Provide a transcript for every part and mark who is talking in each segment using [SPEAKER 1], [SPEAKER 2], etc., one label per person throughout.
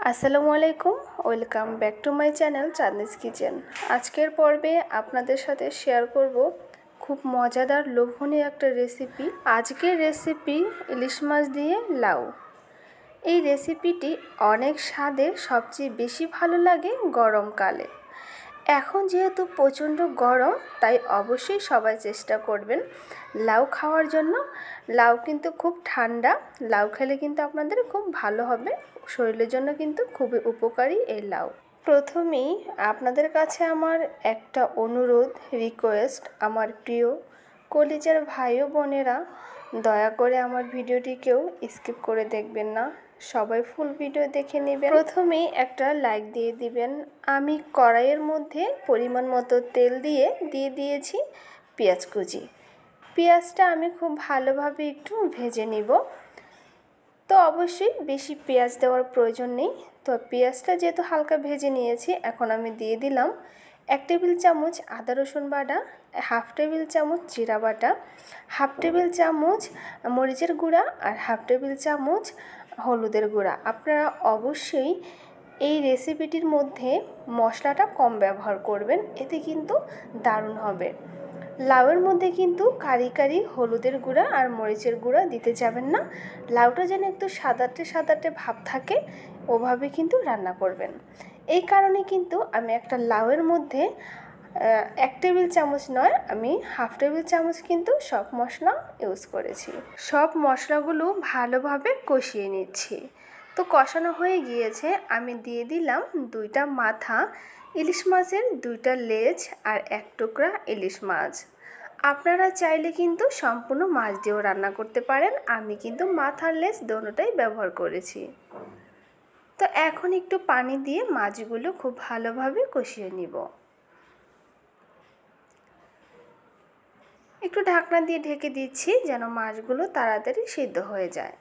[SPEAKER 1] আসসালামু আলাইকুম, welcome back to my channel Chandni's kitchen. আজকের পর্বে আপনাদের সাথে শেয়ার করব খুব মজাদার লোভনীয় একটা রেসিপি। আজকের রেসিপি ইলিশ মাছ দিয়ে লাউ। এই রেসিপিটি অনেক স্বাদের, সবচেয়ে বেশি ভালো লাগে গরমকালে। এখন যেহেতু প্রচণ্ড গরম, তাই অবশ্যই সবাই চেষ্টা করবেন লাউ খাওয়ার জন্য। লাউ কিন্তু খুব ঠান্ডা, লাউ খেলে কিন্তু আপনাদের খুব ভালো হবে, শরীরের জন্য কিন্তু খুবই উপকারী এই লাউ। প্রথমেই আপনাদের কাছে আমার একটা অনুরোধ, রিকোয়েস্ট, আমার প্রিয় কলিজার ভাই ও বোনেরা, দয়া করে আমার ভিডিওটিকেও স্কিপ করে দেখবেন না, সবাই ফুল ভিডিও দেখে নেবেন। প্রথমেই একটা লাইক দিয়ে দিবেন। আমি কড়াইয়ের মধ্যে পরিমাণ মতো তেল দিয়ে দিয়েছি পেঁয়াজ কুচি। পেঁয়াজটা আমি খুব ভালোভাবে একটু ভেজে নিব। তো অবশ্যই বেশি পেঁয়াজ দেওয়ার প্রয়োজন নেই। তো পেঁয়াজটা যেহেতু হালকা ভেজে নিয়েছি, এখন আমি দিয়ে দিলাম 1 টেবিল চামচ আদা রসুন বাটা, 1/2 টেবিল চামচ জিরা বাটা, 1/2 টেবিল চামচ মরিচের গুঁড়া আর 1/2 টেবিল চামচ হলুদের গুঁড়া। আপনারা অবশ্যই এই রেসিপিটির মধ্যে মশলাটা কম ব্যবহার করবেন, এতে কিন্তু দারুণ হবে। লাউয়ের মধ্যে কিন্তু কারি হলুদের গুঁড়া আর মরিচের গুঁড়া দিতে যাবেন না। লাউটা যেন একটু সাদাটে সাদাটে ভাব থাকে, ওভাবে কিন্তু রান্না করবেন। এই কারণে কিন্তু আমি একটা লাউয়ের মধ্যে 1 টেবিল চামচ নয়, আমি 1/2 টেবিল চামচ কিন্তু সব মশলা ইউজ করেছি। সব মশলাগুলো ভালোভাবে কষিয়ে নিচ্ছি। তো কষানো হয়ে গিয়েছে, আমি দিয়ে দিলাম 2টা মাথা ইলিশ মাছের, 2টা লেজ আর 1 টুকরা ইলিশ মাছ। আপনারা চাইলে কিন্তু সম্পূর্ণ মাছ দিয়েও রান্না করতে পারেন, আমি কিন্তু মাথার লেজ দোনোটাই ব্যবহার করেছি। তো এখন একটু পানি দিয়ে মাছগুলো খুব ভালোভাবে কষিয়ে নিব। একটু ঢাকনা দিয়ে ঢেকে দিচ্ছি যেন মাছগুলো তাড়াতাড়ি সিদ্ধ হয়ে যায়।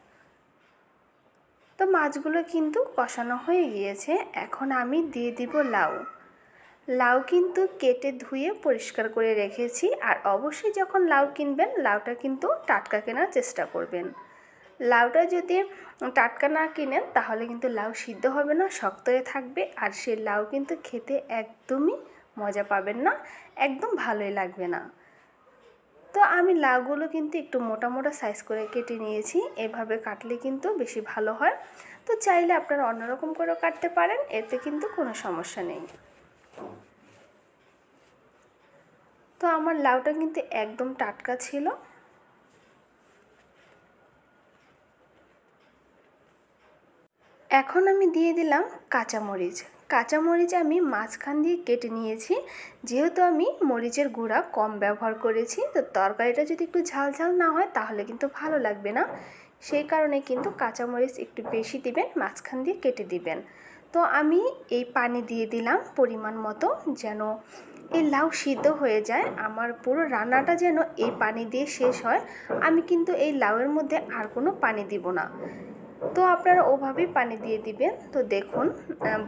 [SPEAKER 1] তো মাছগুলো কিন্তু কষানো হয়ে গিয়েছে, এখন আমি দিয়ে দিব লাউ। লাউ কিন্তু কেটে ধুয়ে পরিষ্কার করে রেখেছি। আর অবশ্যই যখন লাউ কিনবেন, লাউটা কিন্তু টাটকা কেনার চেষ্টা করবেন। লাউটা যদি টাটকা না কিনেন, তাহলে কিন্তু লাউ সিদ্ধ হবে না, শক্ত হয়ে থাকবে, আর সেই লাউ কিন্তু খেতে একদমই মজা পাবেন না, একদম ভালোই লাগবে না। তো আমি লাউগুলো কিন্তু একটু মোটা মোটা সাইজ করে কেটে নিয়েছি, এভাবে কাটলে কিন্তু বেশি ভালো হয়। তো চাইলে আপনারা অন্যরকম করেও কাটতে পারেন, এতে কিন্তু কোনো সমস্যা নেই। তো আমার লাউটা কিন্তু একদম টাটকা ছিল। এখন আমি দিয়ে দিলাম কাঁচামরিচ। কাঁচামরিচ আমি মাঝখান দিয়ে কেটে নিয়েছি, যেহেতু আমি মরিচের গুঁড়া কম ব্যবহার করেছি। তো তরকারিটা যদি একটু ঝাল ঝাল না হয়, তাহলে কিন্তু ভালো লাগবে না, সেই কারণে কিন্তু কাঁচামরিচ একটু বেশি দিবেন, মাঝখান দিয়ে কেটে দিবেন। তো আমি এই পানি দিয়ে দিলাম পরিমাণ মতো, যেন এই লাউ সিদ্ধ হয়ে যায়। আমার পুরো রান্নাটা যেন এই পানি দিয়ে শেষ হয়, আমি কিন্তু এই লাউয়ের মধ্যে আর কোনো পানি দিব না। তো আপনারা ওভাবেই পানি দিয়ে দিবেন। তো দেখুন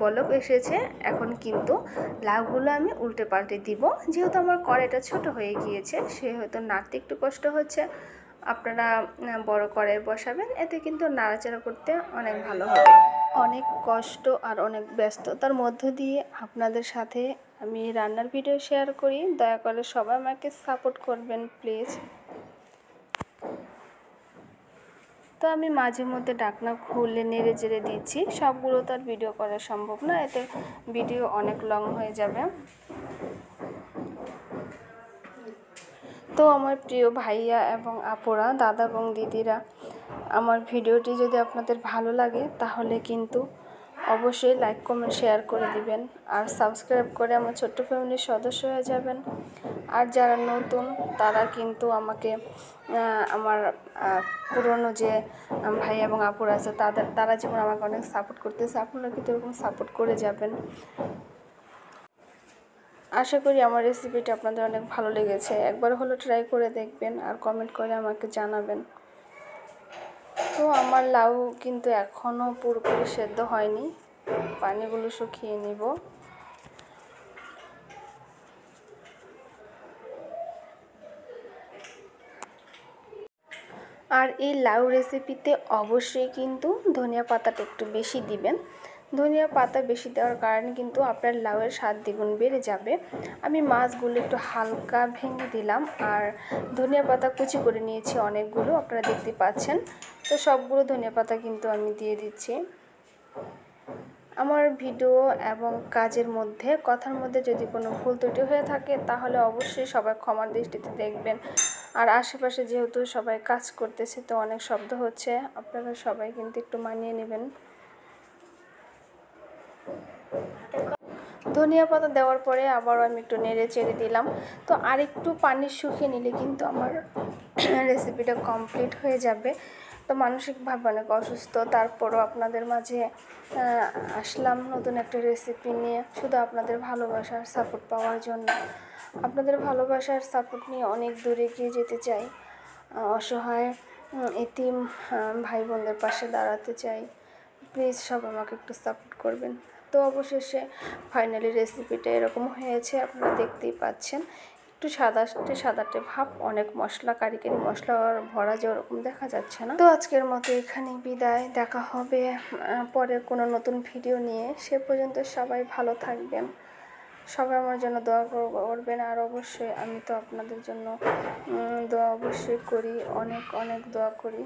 [SPEAKER 1] বলক এসেছে, এখন কিন্তু লাউগুলো আমি উল্টে পাল্টে দিব। যেহেতু আমার কড়াইটা ছোট হয়ে গিয়েছে, সে হয়তো নাড়তে একটু কষ্ট হচ্ছে। আপনারা বড় কড়াই বসাবেন, এতে কিন্তু নাড়াচাড়া করতে অনেক ভালো হবে। অনেক কষ্ট আর অনেক ব্যস্ততার মধ্য দিয়ে আপনাদের সাথে আমি রান্নার ভিডিও শেয়ার করি, দয়া করে সবাই আমাকে সাপোর্ট করবেন প্লিজ। তো আমি মাঝে মধ্যে ঢাকনা খুলে নেড়ে চেড়ে দিচ্ছি। সবগুলো তো আর ভিডিও করা সম্ভব না, এতে ভিডিও অনেক লং হয়ে যাবে। তো আমার প্রিয় ভাইয়া এবং আপুরা, দাদা এবং দিদিরা, আমার ভিডিওটি যদি আপনাদের ভালো লাগে, তাহলে কিন্তু অবশ্যই লাইক কমেন্ট শেয়ার করে দিবেন, আর সাবস্ক্রাইব করে আমার ছোট্ট ফ্যামিলির সদস্য হয়ে যাবেন। আর যারা নতুন, তারা কিন্তু আমাকে আমার পুরনো যে ভাই এবং আপুরা আছে, তারা যেমন আমাকে অনেক সাপোর্ট করতেছে, আপনারা কিন্তু এরকম সাপোর্ট করে যাবেন। আশা করি আমার রেসিপিটা আপনাদের অনেক ভালো লেগেছে। একবার হলো ট্রাই করে দেখবেন আর কমেন্ট করে আমাকে জানাবেন। তো আমার লাউ কিন্তু এখনও পুরোপুরি সেদ্ধ হয়নি, পানিগুলো শুকিয়ে নিব। আর এই লাউ রেসিপিতে অবশ্যই কিন্তু ধনিয়া পাতাটা একটু বেশি দিবেন, ধনিয়া পাতা বেশি দেওয়ার কারণে কিন্তু আপনার লাউয়ের স্বাদ দ্বিগুণ বেড়ে যাবে। আমি মাছগুলো একটু হালকা ভেঙে দিলাম, আর ধনিয়া পাতা কুচি করে নিয়েছি অনেকগুলো, আপনারা দেখতে পাচ্ছেন। তো সবগুলো ধনিয়া পাতা কিন্তু আমি দিয়ে দিচ্ছি। আমার ভিডিও এবং কাজের মধ্যে কথার মধ্যে যদি কোনো ভুল ত্রুটি হয়ে থাকে তাহলে অবশ্যই সবাই ক্ষমার দৃষ্টিতে দেখবেন। আর আশেপাশে যেহেতু সবাই কাজ করতেছে, তো অনেক শব্দ হচ্ছে, আপনারা সবাই কিন্তু একটু মানিয়ে নেবেন। ধনিয়া পাতা দেওয়ার পরে আবারও আমি একটু নেড়ে চেড়ে দিলাম। তো আরেকটু পানি শুকিয়ে নিলে কিন্তু আমার রেসিপিটা কমপ্লিট হয়ে যাবে। তো মানসিকভাবে অনেক অসুস্থ, তারপরও আপনাদের মাঝে আসলাম নতুন একটা রেসিপি নিয়ে, শুধু আপনাদের ভালোবাসার সাপোর্ট পাওয়ার জন্য। আপনাদের ভালোবাসার সাপোর্ট নিয়ে অনেক দূরে এগিয়ে যেতে চাই, অসহায় এতিম ভাই বোনদের পাশে দাঁড়াতে চাই। প্লিজ সব আমাকে একটু সাপোর্ট করবেন। তো অবশেষে ফাইনালি রেসিপিটা এরকম হয়েছে, আপনারা দেখতেই পাচ্ছেন। একটু সাদাটে ভাব, অনেক মশলা, কারিগরি মশলা ভরা যে ওরকম দেখা যাচ্ছে না। তো আজকের মতো এখানেই বিদায়, দেখা হবে পরে কোনো নতুন ভিডিও নিয়ে। সে পর্যন্ত সবাই ভালো থাকবেন, সবাই আমার জন্য দোয়া করবেন। আর অবশ্যই আমি তো আপনাদের জন্য দোয়া অবশ্যই করি, অনেক অনেক দোয়া করি।